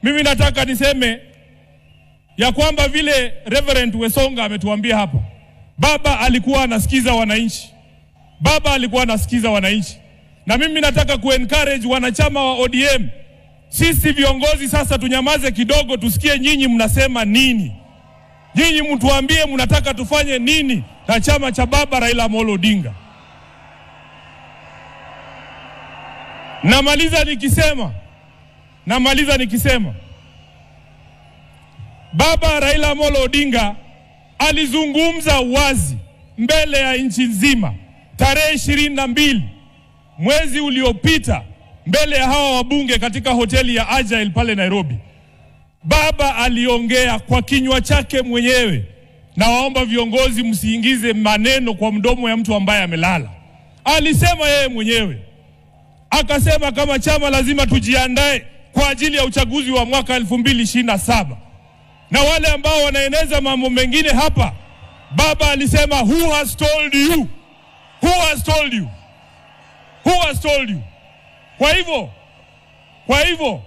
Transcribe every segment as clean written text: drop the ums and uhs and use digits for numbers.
Mimi nataka niseme ya kwamba vile Reverend Wesonga ametuambia hapa, baba alikuwa anasikiza wananchi. Baba alikuwa anasikiza wananchi. Na mimi nataka kuencourage wanachama wa ODM. Sisi viongozi sasa tunyamaze kidogo, tusikie nyinyi mnasema nini. Nyinyi mtuambie mnataka tufanye nini na chama cha baba Raila Amolo Odinga. Namaliza nikisema baba Raila Amolo Odinga alizungumza wazi mbele ya nchi nzima tarehe 22 mwezi uliopita mbele ya hawa wabunge katika hoteli ya Agile pale Nairobi. Baba aliongea kwa kinywa chake mwenyewe, na waomba viongozi msiingize maneno kwa mdomo ya mtu ambaye amelala. Alisema yeye mwenyewe, akasema kama chama lazima tujiandae kwa ajili ya uchaguzi wa mwaka 2027. Na wale ambao wanaeneza mambo mengine hapa, baba alisema who has told you? Who has told you? Who has told you? Kwa hivyo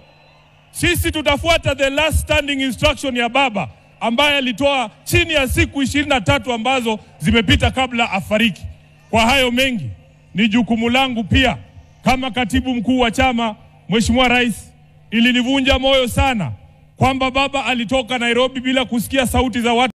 sisi tutafuata the last standing instruction ya baba ambaye alitoa chini ya siku 23 ambazo zimepita kabla afariki. Kwa hayo mengi, ni jukumu langu pia kama katibu mkuu wa chama, Mheshimiwa Rais, ilinivunja moyo sana kwamba baba alitoka Nairobi bila kusikia sauti za watu.